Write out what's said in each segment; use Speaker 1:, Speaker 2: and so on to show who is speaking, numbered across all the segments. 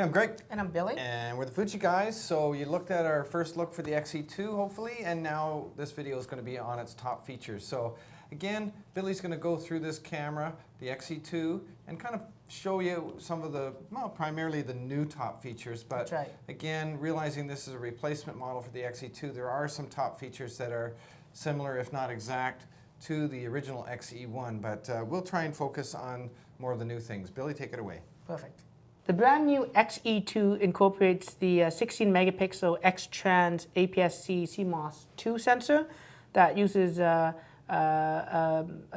Speaker 1: I'm Greg.
Speaker 2: And I'm Billy.
Speaker 1: And we're the Fuji Guys. So you looked at our first look for the X-E2, hopefully, and now this video is going to be on its top features. So again, Billy's going to go through this camera, the X-E2, and kind of show you some of the, well, primarily the new top features. But
Speaker 2: That's right.
Speaker 1: again, realizing this is a replacement model for the X-E2, there are some top features that are similar, if not exact, to the original X-E1. But we'll try and focus on more of the new things. Billy, take it away.
Speaker 2: Perfect. The brand new X-E2 incorporates the 16 megapixel X-Trans APS-C CMOS 2 sensor that uses a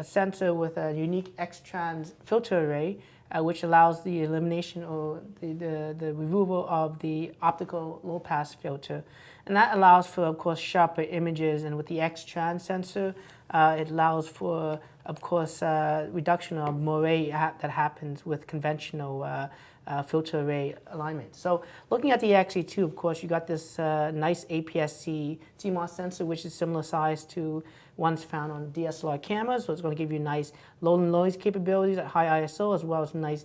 Speaker 2: sensor with a unique X-Trans filter array, which allows the elimination or the removal of the optical low-pass filter. And that allows for, of course, sharper images. And with the X-Trans sensor, it allows for, of course, reduction of moire that happens with conventional filter array alignment. So looking at the X-E2, of course, you got this nice APS-C CMOS sensor, which is similar size to ones found on DSLR cameras. So it's going to give you nice low noise capabilities at high ISO, as well as nice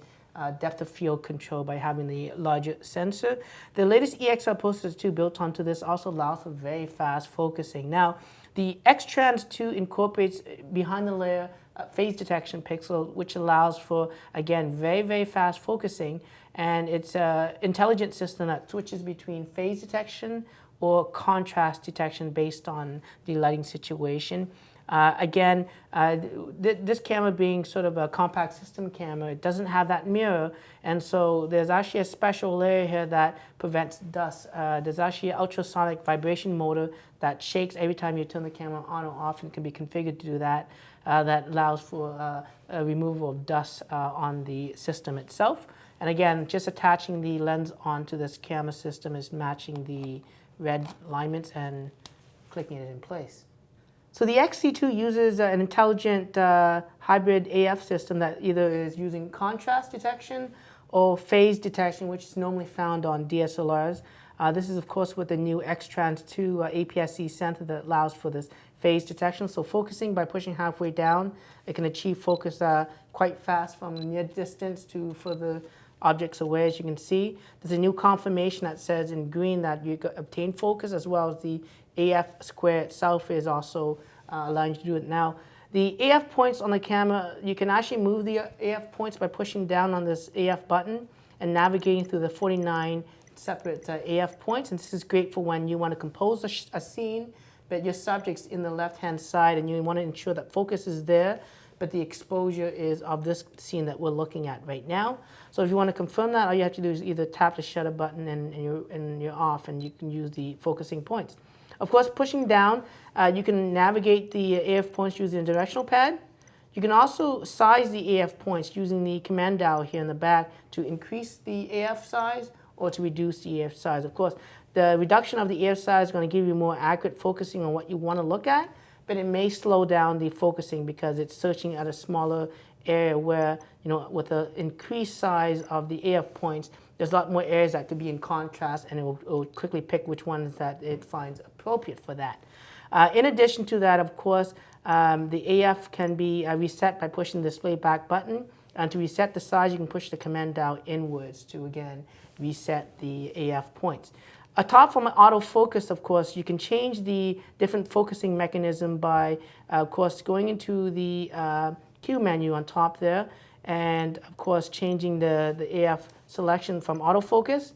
Speaker 2: depth of field control by having the larger sensor. The latest EXL processor 2 built onto this also allows for very fast focusing. Now, the X-Trans 2 incorporates behind the layer phase detection pixel, which allows for, again, very, very fast focusing. And it's an intelligent system that switches between phase detection or contrast detection based on the lighting situation. This camera being sort of a compact system camera, it doesn't have that mirror, and so there's actually a special layer here that prevents dust. There's actually an ultrasonic vibration motor that shakes every time you turn the camera on or off, and can be configured to do that. That allows for a removal of dust on the system itself. And again, just attaching the lens onto this camera system is matching the red alignments and clicking it in place. So the X-E2 uses an intelligent hybrid AF system that either is using contrast detection or phase detection, which is normally found on DSLRs. This is, of course, with the new X-Trans 2 APS-C sensor that allows for this phase detection. So focusing by pushing halfway down, it can achieve focus quite fast from near distance to further objects away, as you can see. There's a new confirmation that says in green that you obtain focus, as well as the AF square itself is also allowing you to do it. Now, the AF points on the camera, you can actually move the AF points by pushing down on this AF button and navigating through the 49 separate AF points. And this is great for when you want to compose a scene, but your subject's in the left-hand side and you want to ensure that focus is there, but the exposure is of this scene that we're looking at right now. So if you want to confirm that, all you have to do is either tap the shutter button and you're off, and you can use the focusing points. Of course, pushing down, you can navigate the AF points using the directional pad. You can also size the AF points using the command dial here in the back to increase the AF size or to reduce the AF size. Of course, the reduction of the AF size is going to give you more accurate focusing on what you want to look at, but it may slow down the focusing because it's searching at a smaller area where, with the increased size of the AF points, there's a lot more areas that could be in contrast, and it will quickly pick which ones that it finds appropriate for that. In addition to that, of course, the AF can be reset by pushing the display back button. And to reset the size, you can push the command dial inwards to, again, reset the AF points. Atop from autofocus, of course, you can change the different focusing mechanism by, of course, going into the Q menu on top there, and of course changing the AF selection from autofocus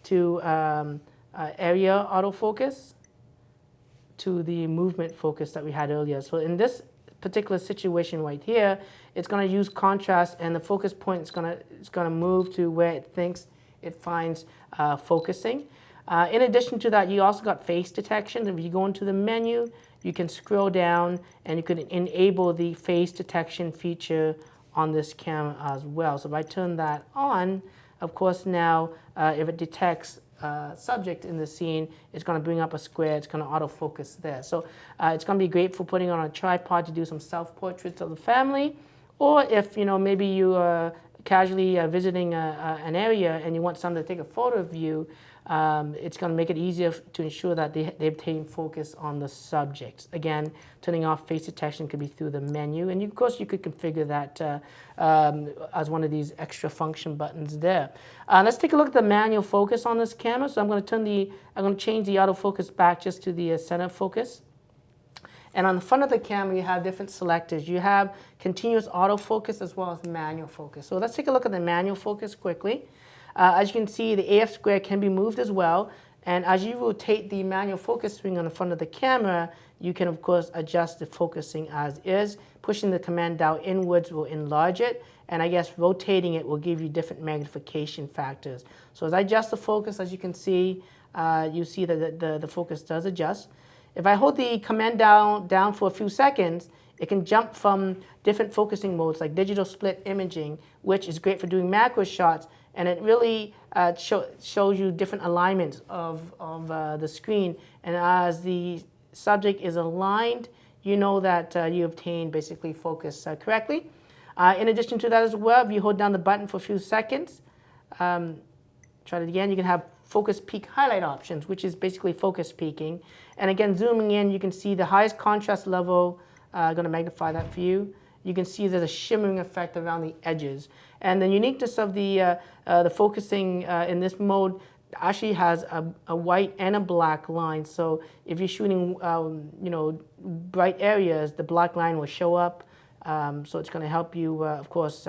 Speaker 2: to area autofocus to the movement focus that we had earlier. So in this particular situation right here, it's going to use contrast, and the focus point is going to move to where it thinks it finds focusing. In addition to that, you also got face detection. If you go into the menu, you can scroll down and you can enable the face detection feature on this camera as well. So if I turn that on, of course now if it detects subject in the scene, it's going to bring up a square, it's going to autofocus there. So it's going to be great for putting on a tripod to do some self-portraits of the family, or if maybe you are casually visiting an area and you want someone to take a photo of you, It's going to make it easier to ensure that they obtain focus on the subjects. Again, turning off face detection could be through the menu, and of course you could configure that as one of these extra function buttons there. Let's take a look at the manual focus on this camera. So I'm going to change the autofocus back just to the center focus. And on the front of the camera, you have different selectors. You have continuous autofocus as well as manual focus. So let's take a look at the manual focus quickly. As you can see, the AF square can be moved as well. And as you rotate the manual focus ring on the front of the camera, you can, of course, adjust the focusing as is. Pushing the command dial inwards will enlarge it. And I guess rotating it will give you different magnification factors. So as I adjust the focus, as you can see, you see that the focus does adjust. If I hold the command down for a few seconds, it can jump from different focusing modes like digital split imaging, which is great for doing macro shots, and it really shows you different alignments of the screen. And as the subject is aligned, you know that you obtained basically focus correctly. In addition to that as well, if you hold down the button for a few seconds, try it again, you can have focus peak highlight options, which is basically focus peaking. And again, zooming in, you can see the highest contrast level. I'm going to magnify that for you. You can see there's a shimmering effect around the edges. And the uniqueness of the focusing in this mode actually has a white and a black line. So if you're shooting bright areas, the black line will show up. So it's going to help you, of course,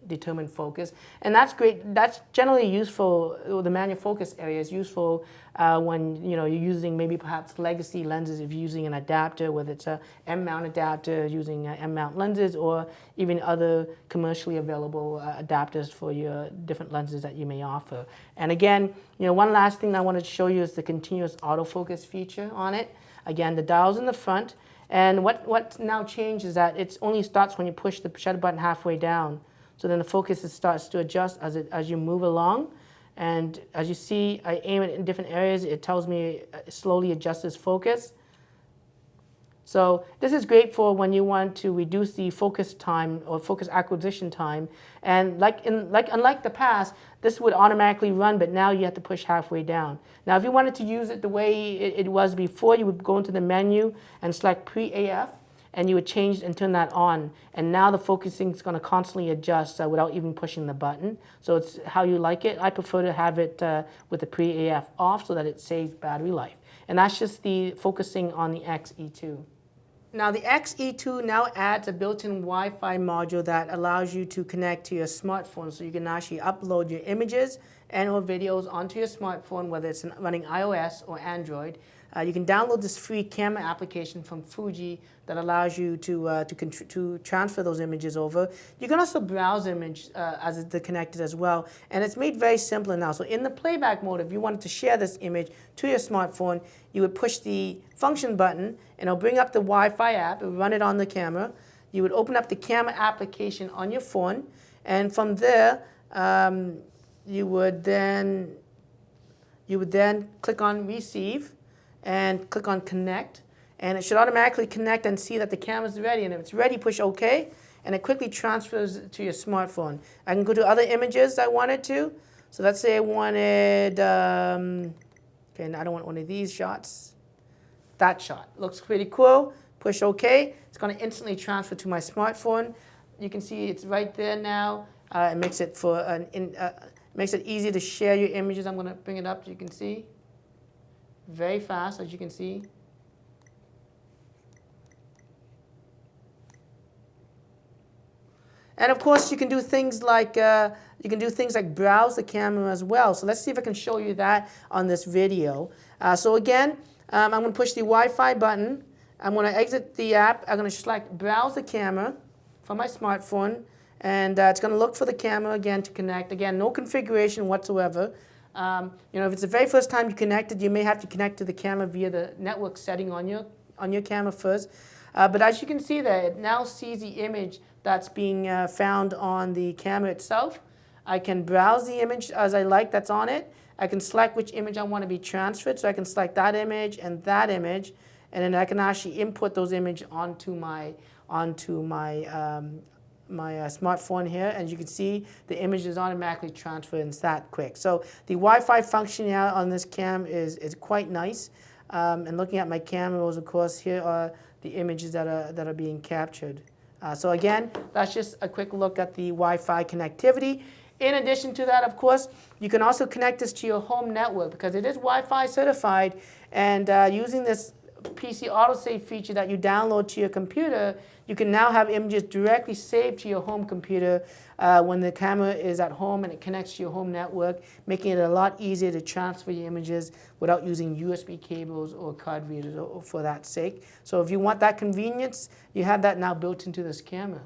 Speaker 2: determine focus, and that's great. That's generally useful. The manual focus area is useful when you're using maybe perhaps legacy lenses. If you're using an adapter, whether it's a M-mount adapter using M-mount lenses, or even other commercially available adapters for your different lenses that you may offer. And again, one last thing I wanted to show you is the continuous autofocus feature on it. Again, the dial's in the front, and what now changed is that it only starts when you push the shutter button halfway down. So then the focus starts to adjust as you move along. And as you see, I aim it in different areas. It tells me it slowly adjusts its focus. So this is great for when you want to reduce the focus time or focus acquisition time. And unlike the past, this would automatically run, but now you have to push halfway down. Now, if you wanted to use it the way it was before, you would go into the menu and select pre-AF. And you would change and turn that on. And now the focusing is going to constantly adjust without even pushing the button. So it's how you like it. I prefer to have it with the pre-AF off so that it saves battery life. And that's just the focusing on the X-E2. Now the X-E2 now adds a built-in Wi-Fi module that allows you to connect to your smartphone, so you can actually upload your images and or videos onto your smartphone, whether it's running iOS or Android. You can download this free camera application from Fuji that allows you to transfer those images over. You can also browse image as it's connected as well, and it's made very simple now. So in the playback mode, if you wanted to share this image to your smartphone, you would push the function button, and it'll bring up the Wi-Fi app and run it on the camera. You would open up the camera application on your phone, and from there, you would then click on Receive and click on Connect, and it should automatically connect and see that the camera's ready. And if it's ready, push OK, and it quickly transfers to your smartphone. I can go to other images I wanted to. So let's say I wanted, okay, I don't want one of these shots. That shot looks pretty cool. Push OK. It's going to instantly transfer to my smartphone. You can see it's right there now. It makes it makes it easy to share your images. I'm going to bring it up so you can see. Very fast, as you can see. And of course, you can do things like browse the camera as well. So let's see if I can show you that on this video. So again, I'm going to push the Wi-Fi button. I'm going to exit the app. I'm going to select browse the camera from my smartphone, and it's going to look for the camera again to connect. Again, no configuration whatsoever. If it's the very first time you connected, you may have to connect to the camera via the network setting on your camera first. But as you can see there, it now sees the image that's being found on the camera itself. I can browse the image as I like that's on it. I can select which image I want to be transferred, so I can select that image, and then I can actually input those images onto my smartphone here, and you can see the image is automatically transferred and it's that quick. So the Wi-Fi functionality on this cam is quite nice. And looking at my camera rolls, of course, here are the images that are being captured. So again, that's just a quick look at the Wi-Fi connectivity. In addition to that, of course, you can also connect this to your home network because it is Wi-Fi certified, and using this PC autosave feature that you download to your computer, you can now have images directly saved to your home computer when the camera is at home and it connects to your home network, making it a lot easier to transfer your images without using USB cables or card readers for that sake. So if you want that convenience, you have that now built into this camera.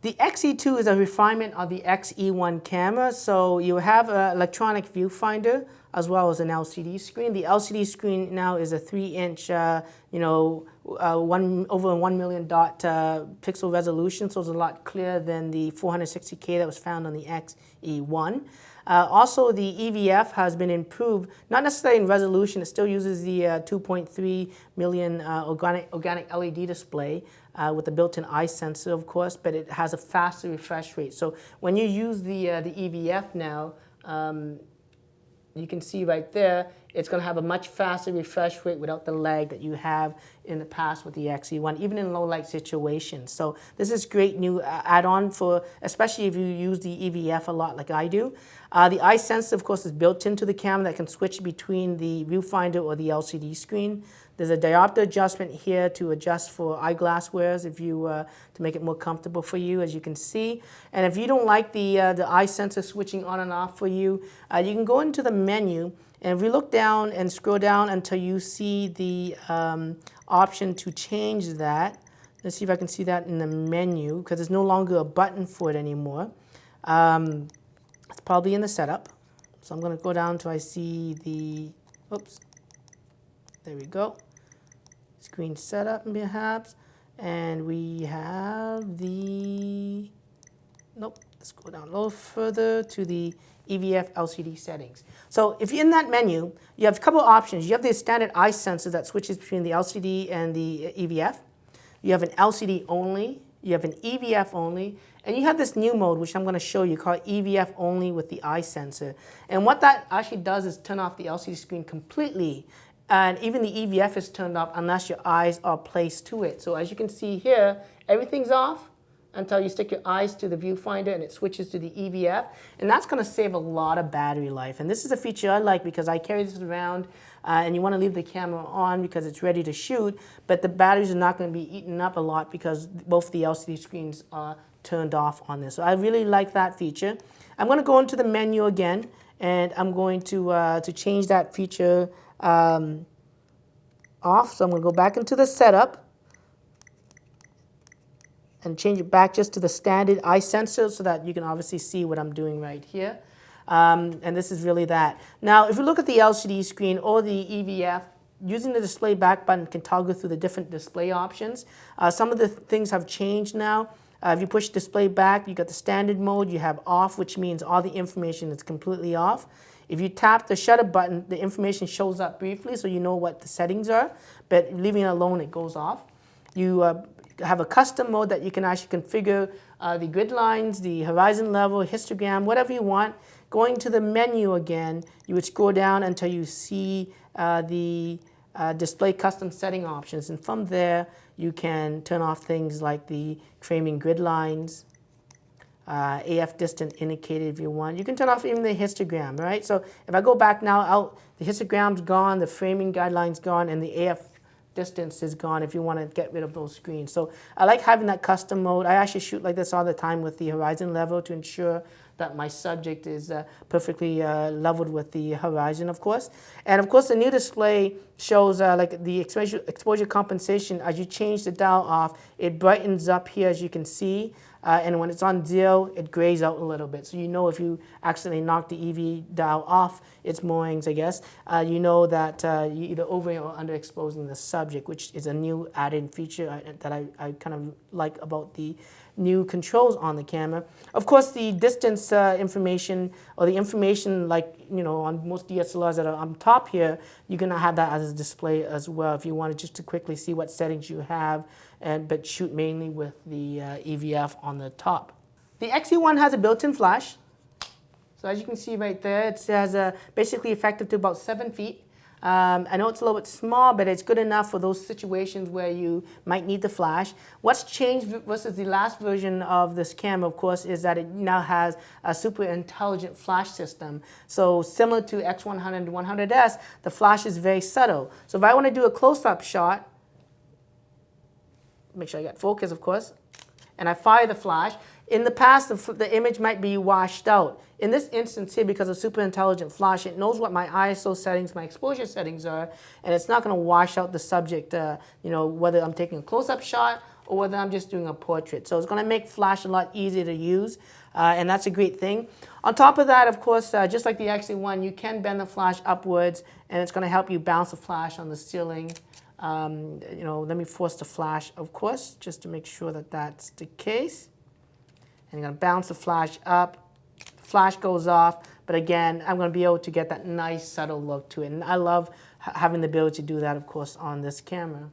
Speaker 2: The X-E2 is a refinement of the X-E1 camera, so you have an electronic viewfinder as well as an LCD screen. The LCD screen now is a 3-inch, over 1 million dot pixel resolution, so it's a lot clearer than the 460K that was found on the X-E1. Also, the EVF has been improved, not necessarily in resolution. It still uses the 2.3 million organic LED display with a built-in eye sensor, of course, but it has a faster refresh rate. So when you use the EVF now, you can see right there, it's going to have a much faster refresh rate without the lag that you have in the past with the X-E1, even in low light situations. So this is great new add-on for, especially if you use the EVF a lot like I do. The eye sensor, of course, is built into the camera that can switch between the viewfinder or the LCD screen. There's a diopter adjustment here to adjust for eyeglass wearers if you to make it more comfortable for you, as you can see. And if you don't like the eye sensor switching on and off for you, you can go into the menu, and if we look down and scroll down until you see the option to change that. Let's see if I can see that in the menu, because there's no longer a button for it anymore. It's probably in the setup. So I'm going to go down till I see the, oops, there we go. Screen setup perhaps, and we have the, nope, let's go down a little further to the EVF LCD settings. So if you're in that menu, you have a couple of options. You have the standard eye sensor that switches between the LCD and the EVF. You have an LCD only, you have an EVF only, and you have this new mode, which I'm going to show you, called EVF only with the eye sensor. And what that actually does is turn off the LCD screen completely. And even the EVF is turned off unless your eyes are placed to it. So as you can see here, everything's off until you stick your eyes to the viewfinder and it switches to the EVF. And that's going to save a lot of battery life. And this is a feature I like because I carry this around and you want to leave the camera on because it's ready to shoot, but the batteries are not going to be eaten up a lot because both the LCD screens are turned off on this. So I really like that feature. I'm going to go into the menu again, and I'm going to change that feature off. So I'm going to go back into the setup and change it back just to the standard eye sensor so that you can obviously see what I'm doing right here. And this is really that. Now, if you look at the LCD screen or the EVF, using the display back button can toggle through the different display options. Some of the things have changed now. If you push display back, you got the standard mode, you have off, which means all the information is completely off. If you tap the shutter button, the information shows up briefly so you know what the settings are, but leaving it alone, it goes off. You have a custom mode that you can actually configure the grid lines, the horizon level, histogram, whatever you want. Going to the menu again, you would scroll down until you see the display custom setting options, and from there you can turn off things like the framing grid lines, AF distant indicated if you want. You can turn off even the histogram, right? So if I go back now, the histogram's gone, the framing guidelines gone, and the AF distance is gone if you want to get rid of those screens. So I like having that custom mode. I actually shoot like this all the time with the horizon level to ensure that my subject is perfectly leveled with the horizon, of course. And of course, the new display shows like the exposure compensation. As you change the dial off, it brightens up here, as you can see. And when it's on 0, it grays out a little bit. So you know if you accidentally knock the EV dial off, its moorings, I guess, you know that you either over or underexposing the subject, which is a new added feature that I kind of like about the new controls on the camera. Of course, the distance information, or the information like, you know, on most DSLRs that are on top here, you're going to have that as a display as well if you wanted just to quickly see what settings you have, but shoot mainly with the EVF on the top. The X-E1 has a built-in flash. So as you can see right there, it has basically effective to about 7 feet. I know it's a little bit small, but it's good enough for those situations where you might need the flash. What's changed versus the last version of this camera, of course, is that it now has a super intelligent flash system. So similar to X100 and 100S, the flash is very subtle. So if I want to do a close-up shot, make sure I get focus, of course, and I fire the flash, in the past, the image might be washed out. In this instance here, because of super intelligent flash, it knows what my ISO settings, my exposure settings are, and it's not going to wash out the subject, you know, whether I'm taking a close-up shot or whether I'm just doing a portrait. So it's going to make flash a lot easier to use, and that's a great thing. On top of that, of course, just like the X-E1, you can bend the flash upwards, and it's going to help you bounce the flash on the ceiling. You know, let me force the flash, of course, just to make sure that that's the case. And I'm going to bounce the flash up. The flash goes off, but again, I'm going to be able to get that nice subtle look to it. And I love having the ability to do that, of course, on this camera.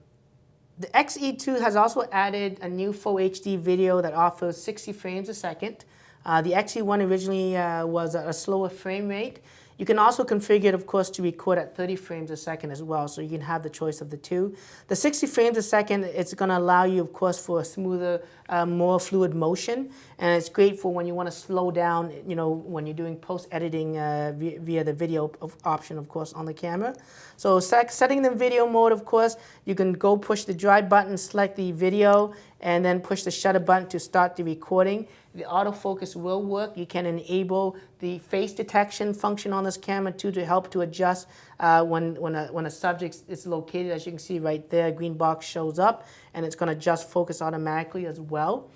Speaker 2: The X-E2 has also added a new full HD video that offers 60 frames a second. The X-E1 originally was a slower frame rate. You can also configure it, of course, to record at 30 frames a second as well, so you can have the choice of the two. The 60 frames a second, it's going to allow you, of course, for a smoother, more fluid motion, and it's great for when you want to slow down, you know, when you're doing post-editing via the video option, of course, on the camera. So setting the video mode, of course, you can go push the drive button, select the video, and then push the shutter button to start the recording. The autofocus will work. You can enable the face detection function on this camera too to help to adjust when a subject is located. As you can see right there, a green box shows up, and it's going to adjust focus automatically as well.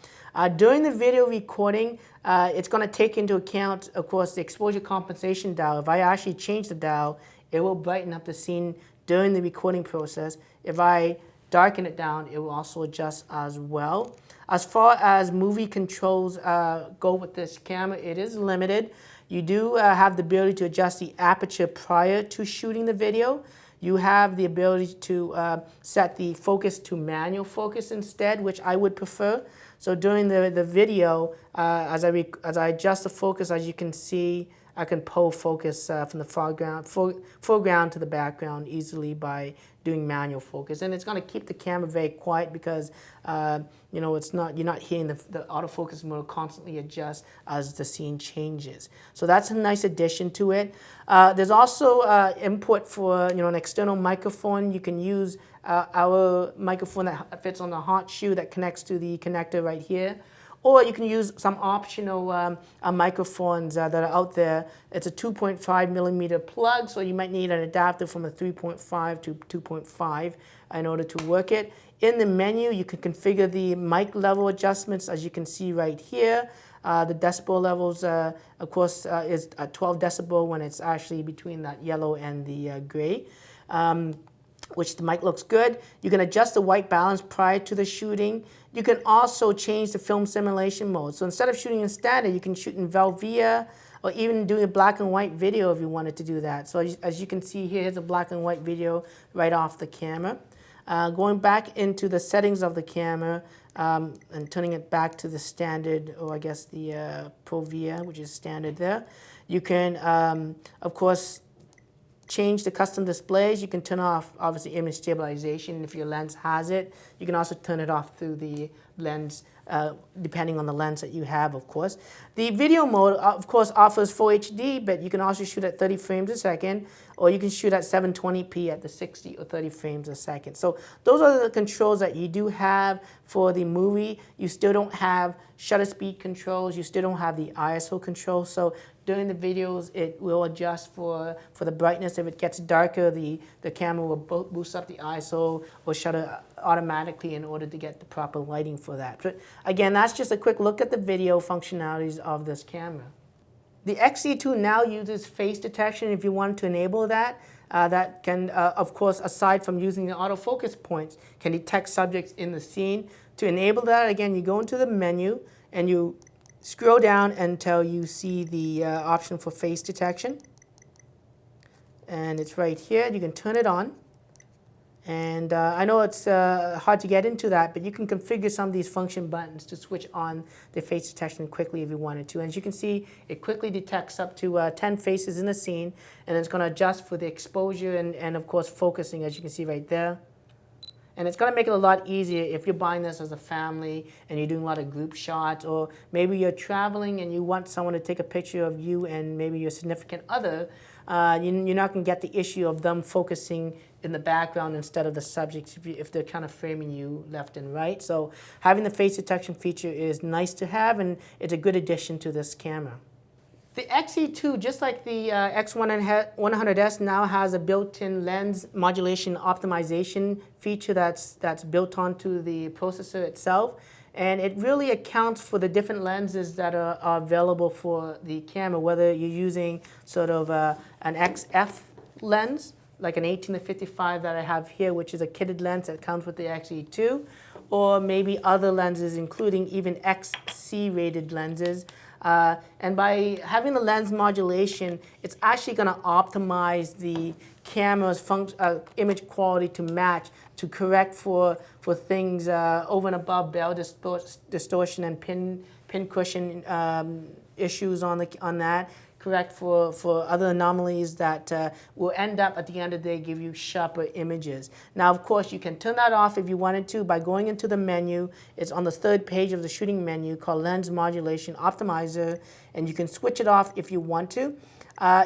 Speaker 2: During the video recording, it's going to take into account, of course, the exposure compensation dial. If I actually change the dial, it will brighten up the scene during the recording process. If I darken it down, it will also adjust as well. As far as movie controls go with this camera, it is limited. You do have the ability to adjust the aperture prior to shooting the video. You have the ability to set the focus to manual focus instead, which I would prefer. So during the video, as I adjust the focus, as you can see, I can pull focus from the foreground to the background easily by doing manual focus, and it's going to keep the camera very quiet because you know, you're not hearing the autofocus mode constantly adjust as the scene changes. So that's a nice addition to it. There's also input for, you know, an external microphone. You can use our microphone that fits on the hot shoe that connects to the connector right here. Or you can use some optional microphones that are out there. It's a 2.5 millimeter plug, so you might need an adapter from a 3.5 to 2.5 in order to work it. In the menu, you can configure the mic level adjustments, as you can see right here. The decibel levels, of course, is 12 decibel when it's actually between that yellow and the gray. Which the mic looks good. You can adjust the white balance prior to the shooting. You can also change the film simulation mode. So instead of shooting in standard, you can shoot in Velvia or even do a black and white video if you wanted to do that. So as you can see here, here's a black and white video right off the camera. Going back into the settings of the camera and turning it back to the standard, or I guess the Provia, which is standard there. You can, of course, change the custom displays. You can turn off, obviously, image stabilization if your lens has it. You can also turn it off through the lens, depending on the lens that you have, of course. The video mode, of course, offers full HD, but you can also shoot at 30 frames a second, or you can shoot at 720p at the 60 or 30 frames a second. So those are the controls that you do have for the movie. You still don't have shutter speed controls. You still don't have the ISO control. So during the videos, it will adjust for the brightness. If it gets darker, the camera will boost up the ISO or shutter automatically in order to get the proper lighting for that. But again, that's just a quick look at the video functionalities of this camera. The X-E2 now uses face detection if you wanted to enable that. that can, of course, aside from using the autofocus points, can detect subjects in the scene. To enable that, again, you go into the menu and you scroll down until you see the option for face detection. And it's right here. You can turn it on. And I know it's hard to get into that, but you can configure some of these function buttons to switch on the face detection quickly if you wanted to. And as you can see, it quickly detects up to 10 faces in a scene, and it's going to adjust for the exposure and of course, focusing, as you can see right there. And it's going to make it a lot easier if you're buying this as a family and you're doing a lot of group shots, or maybe you're traveling and you want someone to take a picture of you and maybe your significant other. You're not going to get the issue of them focusing in the background instead of the subjects if they're kind of framing you left and right. So having the face detection feature is nice to have, and it's a good addition to this camera. The X-E2, just like the X100S, now has a built-in lens modulation optimization feature that's built onto the processor itself. And it really accounts for the different lenses that are available for the camera, whether you're using sort of an XF lens, like an 18-55 that I have here, which is a kitted lens that comes with the X-E2, or maybe other lenses, including even XC rated lenses. And by having the lens modulation, it's actually going to optimize the camera's image quality to match, to correct for things over and above bell distortion and pin cushion issues on that. Correct for other anomalies that will end up at the end of the day give you sharper images. Now, of course, you can turn that off if you wanted to by going into the menu. It's on the third page of the shooting menu called Lens Modulation Optimizer, and you can switch it off if you want to.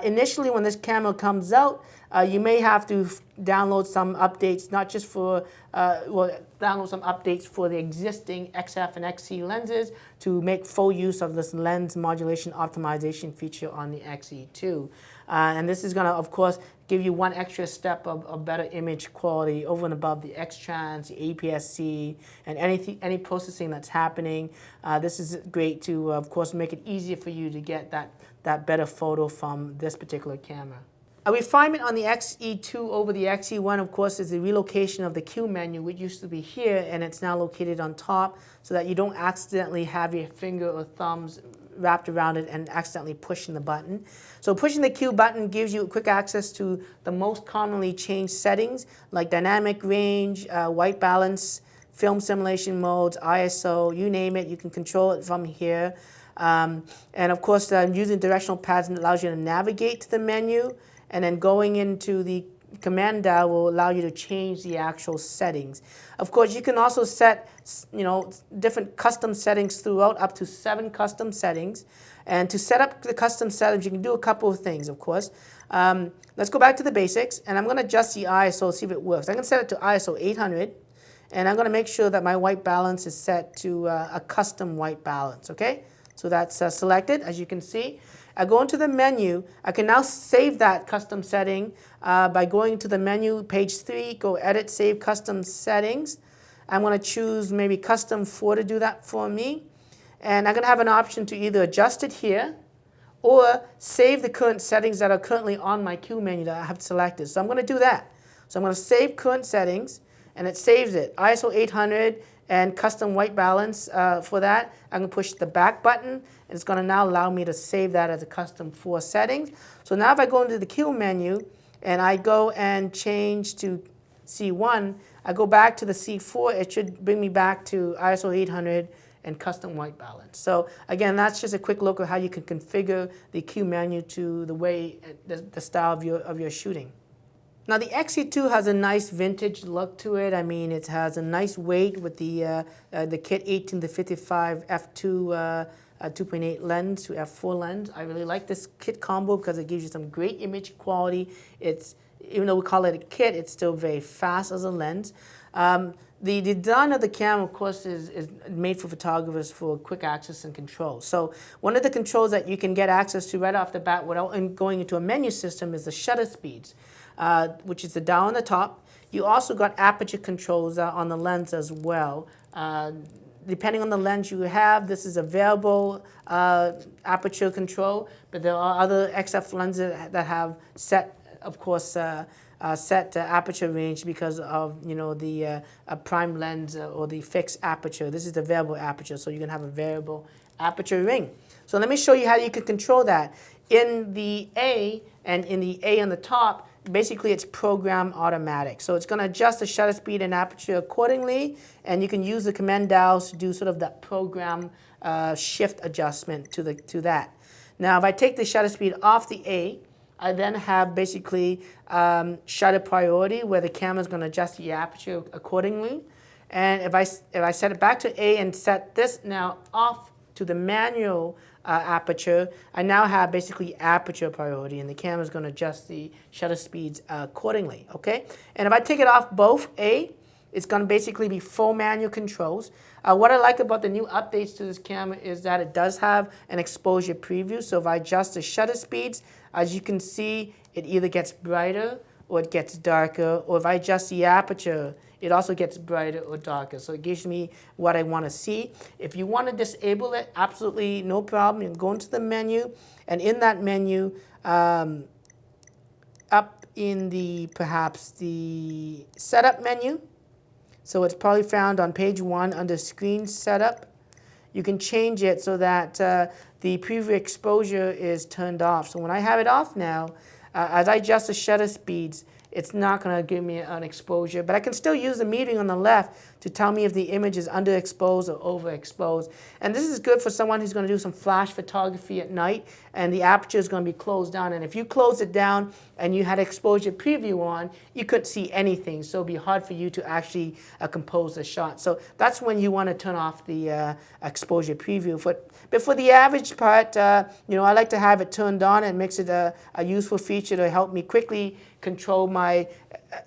Speaker 2: Initially, when this camera comes out, you may have to download some updates, not just for, download some updates for the existing XF and XC lenses to make full use of this lens modulation optimization feature on the X-E2. And this is going to, of course, give you one extra step of better image quality over and above the X-Trans, the APS-C, and any processing that's happening. This is great to, of course, make it easier for you to get that better photo from this particular camera. A refinement on the X-E2 over the X-E1, of course, is the relocation of the Q menu, which used to be here, and it's now located on top so that you don't accidentally have your finger or thumbs wrapped around it and accidentally pushing the button. So pushing the Q button gives you quick access to the most commonly changed settings like dynamic range, white balance, film simulation modes, ISO, you name it, you can control it from here. And of course, using directional pads allows you to navigate to the menu, and then going into the command dial will allow you to change the actual settings. Of course, you can also set, different custom settings throughout, up to 7 custom settings. And to set up the custom settings, you can do a couple of things, of course. Let's go back to the basics, and I'm going to adjust the ISO, see if it works. I'm going to set it to ISO 800, and I'm going to make sure that my white balance is set to a custom white balance, okay? So that's selected, as you can see. I go into the menu. I can now save that custom setting by going to the menu, page 3, go Edit, Save Custom Settings. I'm going to choose maybe Custom 4 to do that for me. And I'm going to have an option to either adjust it here or save the current settings that are currently on my Q menu that I have selected. So I'm going to do that. So I'm going to save current settings, and it saves it. ISO 800 and custom white balance for that. I'm going to push the back button, and it's going to now allow me to save that as a custom 4 settings. So now if I go into the Q menu and I go and change to C1, I go back to the C4, it should bring me back to ISO 800 and custom white balance. So again, that's just a quick look at how you can configure the Q menu to the way, the style of your shooting. Now the X-E2 has a nice vintage look to it. I mean, it has a nice weight with the kit 18-55 f2 2.8 lens to f4 lens. I really like this kit combo because it gives you some great image quality. Even though we call it a kit, it's still very fast as a lens. The design of the camera, of course, is made for photographers for quick access and control. So one of the controls that you can get access to right off the bat without going into a menu system is the shutter speeds, which is the dial on the top. You also got aperture controls on the lens as well. Depending on the lens you have, this is a variable aperture control, but there are other XF lenses that have set of course, set aperture range because of the prime lens or the fixed aperture. This is the variable aperture, so you can have a variable aperture ring. So let me show you how you can control that. In the A and in the A on the top, basically it's program automatic. So it's going to adjust the shutter speed and aperture accordingly, and you can use the command dials to do sort of that program shift adjustment to that. Now if I take the shutter speed off the A, I then have basically shutter priority where the camera is going to adjust the aperture accordingly. And if I set it back to A and set this now off to the manual aperture, I now have basically aperture priority, and the camera is going to adjust the shutter speeds accordingly. Okay, and if I take it off both A, it's going to basically be full manual controls. What I like about the new updates to this camera is that it does have an exposure preview. So if I adjust the shutter speeds, as you can see, it either gets brighter or it gets darker. Or if I adjust the aperture, it also gets brighter or darker. So it gives me what I want to see. If you want to disable it, absolutely no problem. You can go into the menu, and in that menu, up in perhaps the setup menu, so it's probably found on page 1 under screen setup. You can change it so that the preview exposure is turned off. So when I have it off now, as I adjust the shutter speeds, it's not going to give me an exposure, but I can still use the metering on the left to tell me if the image is underexposed or overexposed. And this is good for someone who's going to do some flash photography at night, and the aperture is going to be closed down. And if you close it down and you had exposure preview on, you couldn't see anything, so it'd be hard for you to actually compose the shot. So that's when you want to turn off the exposure preview. But for the average part, I like to have it turned on. It makes it a useful feature to help me quickly control my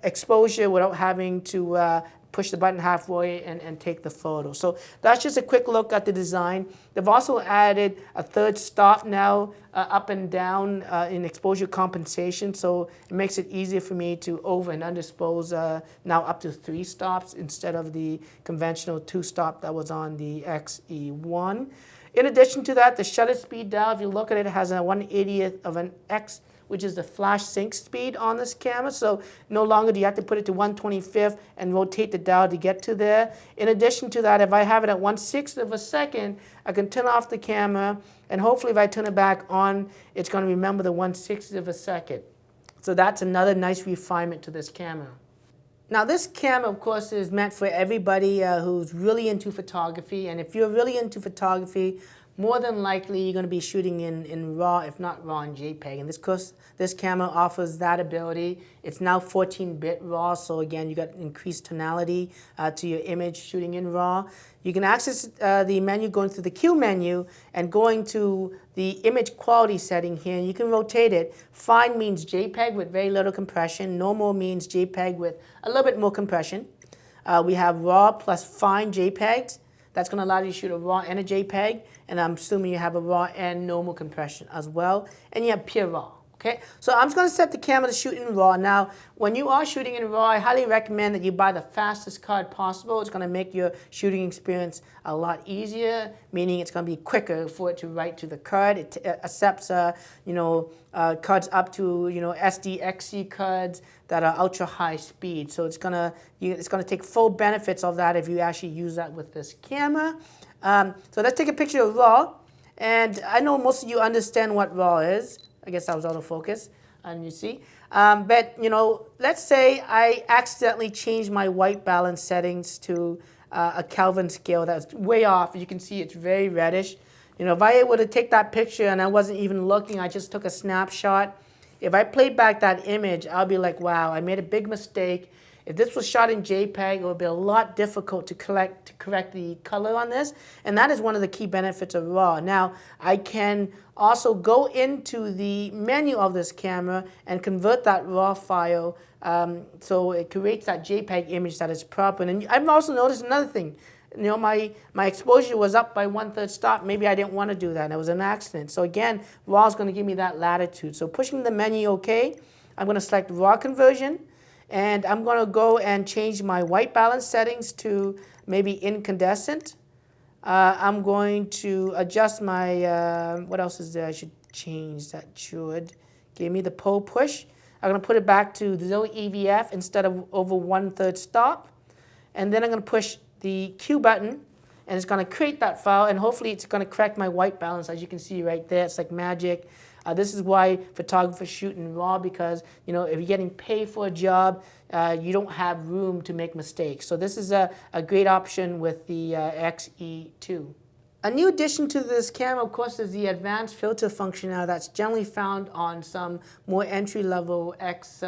Speaker 2: exposure without having to push the button halfway and take the photo. So that's just a quick look at the design. They've also added a third stop now up and down in exposure compensation, so it makes it easier for me to over and underexpose now up to 3 stops instead of the conventional 2 stop that was on the X-E1. In addition to that, the shutter speed dial, if you look at it, has a 1/80th of an X, which is the flash sync speed on this camera. So no longer do you have to put it to 1/25 and rotate the dial to get to there. In addition to that, if I have it at 1/6 of a second, I can turn off the camera, and hopefully if I turn it back on, it's going to remember the 1/6 of a second. So that's another nice refinement to this camera. Now this camera, of course, is meant for everybody who's really into photography, and if you're really into photography, more than likely you're going to be shooting in RAW, if not RAW and JPEG. And this camera offers that ability. It's now 14-bit RAW, so again, you got increased tonality to your image shooting in RAW. You can access the menu going through the Q menu and going to the image quality setting here. You can rotate it. Fine means JPEG with very little compression. Normal means JPEG with a little bit more compression. We have RAW plus fine JPEGs. That's going to allow you to shoot a RAW and a JPEG, and I'm assuming you have a RAW and normal compression as well, and you have pure RAW. Okay, so I'm just going to set the camera to shoot in RAW. Now, when you are shooting in RAW, I highly recommend that you buy the fastest card possible. It's going to make your shooting experience a lot easier, meaning it's going to be quicker for it to write to the card. It accepts, cards up to, SD, X-E cards that are ultra high speed. So it's going to take full benefits of that if you actually use that with this camera. So let's take a picture of RAW, and I know most of you understand what RAW is. I guess that was autofocus, and you see. But, let's say I accidentally changed my white balance settings to a Kelvin scale that's way off. You can see it's very reddish. If I were to take that picture and I wasn't even looking, I just took a snapshot. If I played back that image, I'll be like, wow, I made a big mistake. If this was shot in JPEG, it would be a lot difficult to correct the color on this, and that is one of the key benefits of RAW. Now, I can also go into the menu of this camera and convert that RAW file so it creates that JPEG image that is proper. And I've also noticed another thing. My exposure was up by 1/3 stop. Maybe I didn't want to do that, and it was an accident. So again, RAW is going to give me that latitude. So pushing the menu OK, I'm going to select RAW conversion. And I'm going to go and change my white balance settings to maybe incandescent. I'm going to adjust my, what else is there I should change that should give me the pull push. I'm going to put it back to 0 EVF instead of over 1/3 stop. And then I'm going to push the Q button, and it's going to create that file, and hopefully it's going to correct my white balance. As you can see right there, it's like magic. This is why photographers shoot in RAW, because if you're getting paid for a job, you don't have room to make mistakes. So this is a great option with the X-E2. A new addition to this camera, of course, is the advanced filter function that's generally found on some more entry-level X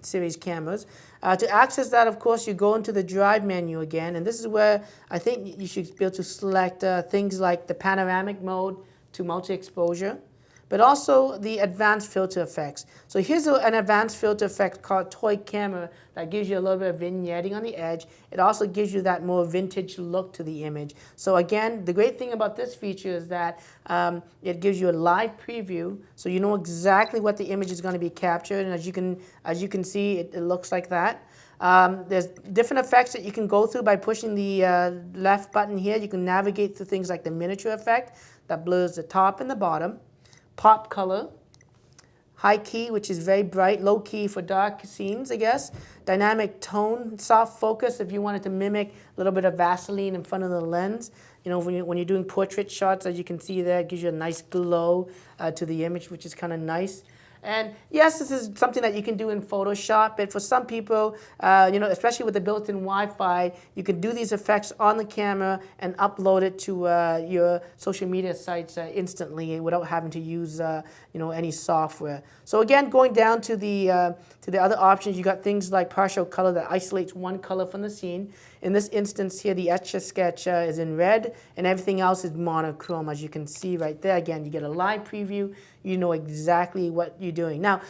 Speaker 2: series cameras. To access that, of course, you go into the drive menu again, and this is where I think you should be able to select things like the panoramic mode to multi-exposure, but also the advanced filter effects. So here's an advanced filter effect called Toy Camera that gives you a little bit of vignetting on the edge. It also gives you that more vintage look to the image. So again, the great thing about this feature is that it gives you a live preview, so you know exactly what the image is going to be captured, and as you can see, it looks like that. There's different effects that you can go through by pushing the left button here. You can navigate through things like the miniature effect that blurs the top and the bottom, pop color, high key, which is very bright, low key for dark scenes, I guess, dynamic tone, soft focus if you wanted to mimic a little bit of Vaseline in front of the lens. When you're doing portrait shots, as you can see there, it gives you a nice glow to the image, which is kind of nice. And yes, this is something that you can do in Photoshop, but for some people, especially with the built-in Wi-Fi, you can do these effects on the camera and upload it to your social media sites instantly without having to use any software. So again, going down to the other options, you got things like partial color that isolates one color from the scene. In this instance here, the Etch-a-Sketch is in red, and everything else is monochrome, as you can see right there. Again, you get a live preview. You know exactly what you're doing. Now,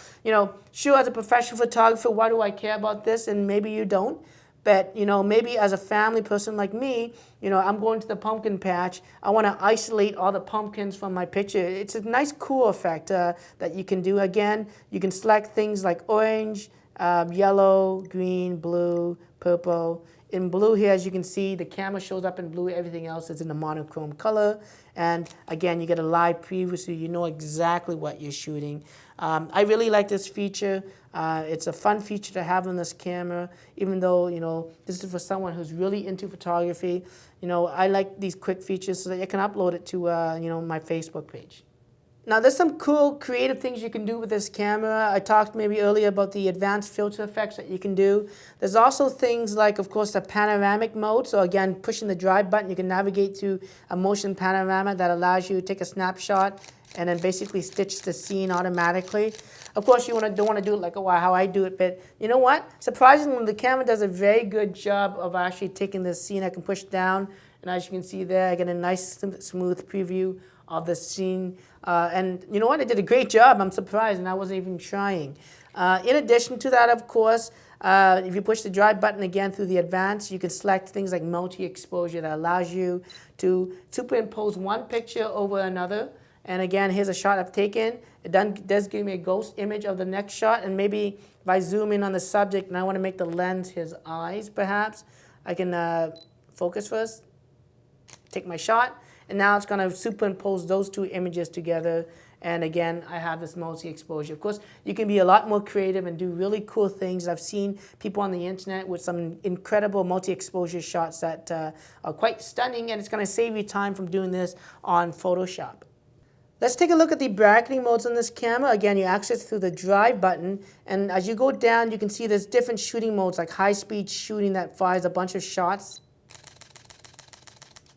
Speaker 2: sure, as a professional photographer, why do I care about this? And maybe you don't. But, maybe as a family person like me, I'm going to the pumpkin patch. I want to isolate all the pumpkins from my picture. It's a nice, cool effect that you can do. Again, you can select things like orange, yellow, green, blue, purple. In blue here, as you can see, the camera shows up in blue. Everything else is in the monochrome color. And again, you get a live preview, so you know exactly what you're shooting. I really like this feature. It's a fun feature to have on this camera, even though, this is for someone who's really into photography. I like these quick features so that I can upload it to, my Facebook page. Now, there's some cool creative things you can do with this camera. I talked maybe earlier about the advanced filter effects that you can do. There's also things like, of course, the panoramic mode. So again, pushing the drive button, you can navigate to a motion panorama that allows you to take a snapshot and then basically stitch the scene automatically. Of course, you don't want to do it like how I do it, but you know what? Surprisingly, the camera does a very good job of actually taking this scene. I can push down, and as you can see there, I get a nice smooth preview of the scene. And you know what? I did a great job. I'm surprised, and I wasn't even trying. In addition to that, of course, if you push the drive button again through the advanced, you can select things like multi-exposure that allows you to superimpose one picture over another. And again, here's a shot I've taken. It does give me a ghost image of the next shot. And maybe if I zoom in on the subject and I want to make the lens his eyes, perhaps, I can focus first, take my shot. And now it's going to superimpose those two images together. And again, I have this multi-exposure. Of course, you can be a lot more creative and do really cool things. I've seen people on the internet with some incredible multi-exposure shots that are quite stunning, and it's going to save you time from doing this on Photoshop. Let's take a look at the bracketing modes on this camera. Again, you access through the drive button, and as you go down, you can see there's different shooting modes, like high-speed shooting that fires a bunch of shots,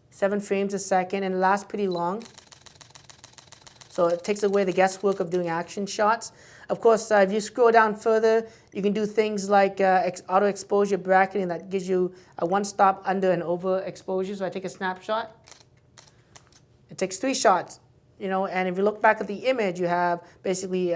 Speaker 2: 7 frames a second, and it lasts pretty long. So it takes away the guesswork of doing action shots. Of course, if you scroll down further, you can do things like auto exposure bracketing that gives you a one-stop under and over exposure. So I take a snapshot. It takes 3 shots, and if you look back at the image, you have basically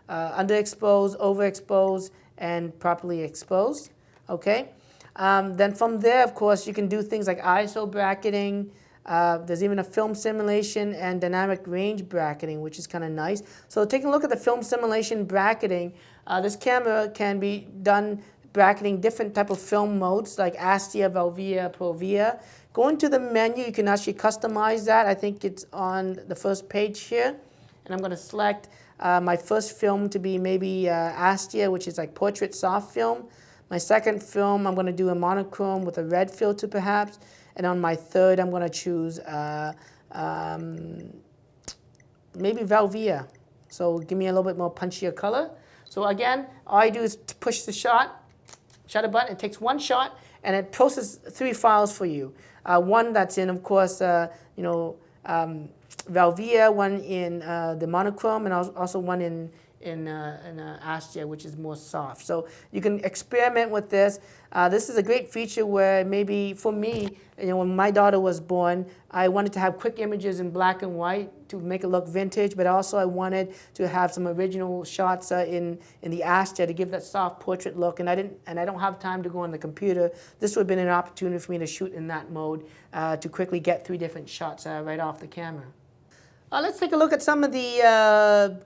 Speaker 2: underexposed, overexposed, and properly exposed. Okay. Then from there, of course, you can do things like ISO bracketing. There's even a film simulation and dynamic range bracketing, which is kind of nice. So taking a look at the film simulation bracketing, this camera can be done bracketing different type of film modes like Astia, Velvia, Provia. Going to the menu, you can actually customize that. I think it's on the first page here. And I'm going to select my first film to be maybe Astia, which is like portrait soft film. My second film, I'm going to do a monochrome with a red filter perhaps. And on my third, I'm going to choose maybe Velvia. So give me a little bit more punchier color. So again, all I do is to push the shutter button. It takes one shot and it processes 3 files for you. One that's in, of course, Velvia, one in the monochrome, and also one in Astia, which is more soft. So you can experiment with this. This is a great feature where maybe for me, when my daughter was born, I wanted to have quick images in black and white to make it look vintage, but also I wanted to have some original shots in the Astia to give that soft portrait look. And I don't have time to go on the computer. This would have been an opportunity for me to shoot in that mode to quickly get 3 different shots right off the camera. Let's take a look at some of the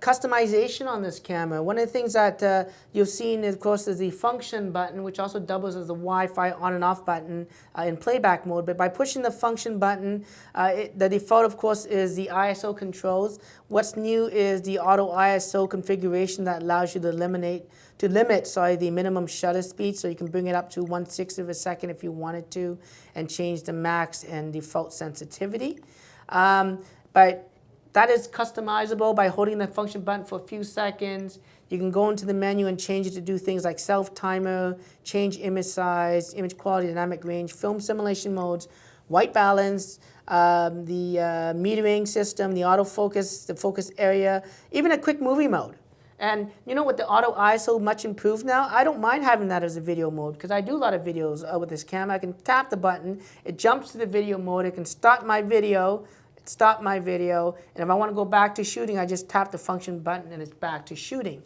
Speaker 2: customization on this camera. One of the things that you've seen, of course, is the function button, which also doubles as the Wi-Fi on and off button in playback mode. But by pushing the function button, the default, of course, is the ISO controls. What's new is the auto ISO configuration that allows you to limit the minimum shutter speed, so you can bring it up to 1/6 of a second if you wanted to, and change the max and default sensitivity. But that is customizable by holding the function button for a few seconds. You can go into the menu and change it to do things like self-timer, change image size, image quality, dynamic range, film simulation modes, white balance, the metering system, the autofocus, the focus area, even a quick movie mode. And you know, with the auto ISO much improved now, I don't mind having that as a video mode because I do a lot of videos with this camera. I can tap the button, it jumps to the video mode, it can stop my video, and if I want to go back to shooting, I just tap the function button and it's back to shooting.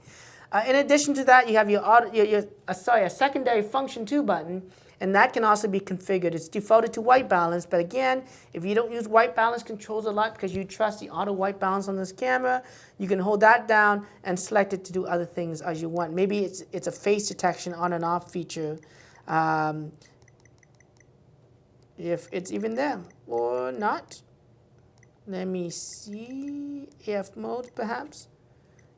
Speaker 2: In addition to that, you have a secondary function 2 button, and that can also be configured. It's defaulted to white balance, but again, if you don't use white balance controls a lot because you trust the auto white balance on this camera, you can hold that down and select it to do other things as you want. Maybe it's a face detection on and off feature, if it's even there, or not. Let me see, AF mode perhaps.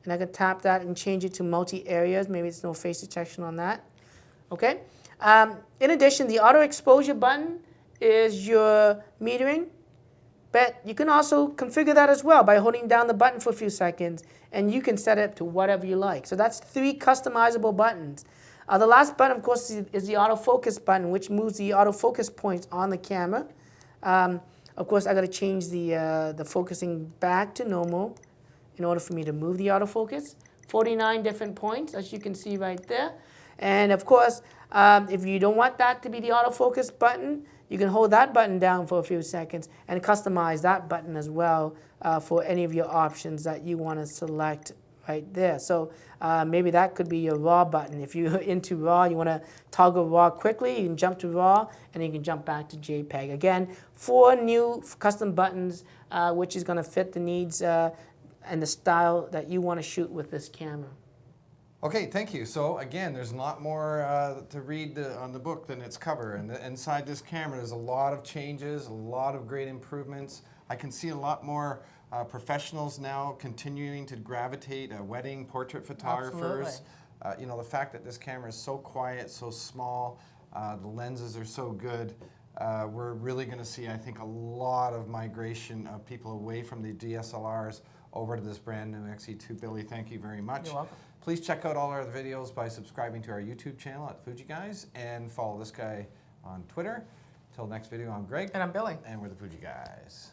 Speaker 2: And I can tap that and change it to multi-areas. Maybe it's no face detection on that. Okay. In addition, the auto exposure button is your metering, but you can also configure that as well by holding down the button for a few seconds, and you can set it to whatever you like. So that's 3 customizable buttons. The last button, of course, is the autofocus button, which moves the autofocus points on the camera. Of course, I got to change the focusing back to normal in order for me to move the autofocus. 49 different points, as you can see right there. And of course, if you don't want that to be the autofocus button, you can hold that button down for a few seconds and customize that button as well for any of your options that you want to select right there. So maybe that could be your RAW button. If you're into RAW, you want to toggle RAW quickly, you can jump to RAW and you can jump back to JPEG. Again, 4 new custom buttons which is going to fit the needs and the style that you want to shoot with this camera.
Speaker 1: Okay, thank you. So again, there's a lot more to read on the book than its cover. And inside this camera, there's a lot of changes, a lot of great improvements. I can see a lot more professionals now continuing to gravitate wedding portrait photographers. You know, the fact that this camera is so quiet, so small, the lenses are so good. We're really going to see, I think, a lot of migration of people away from the DSLRs over to this brand new X-E2. Billy, thank you very much.
Speaker 2: You're welcome.
Speaker 1: Please check out all our other videos by subscribing to our YouTube channel at Fuji Guys and follow this guy on Twitter. Till next video, I'm Greg.
Speaker 2: And I'm Billy.
Speaker 1: And we're the Fuji Guys.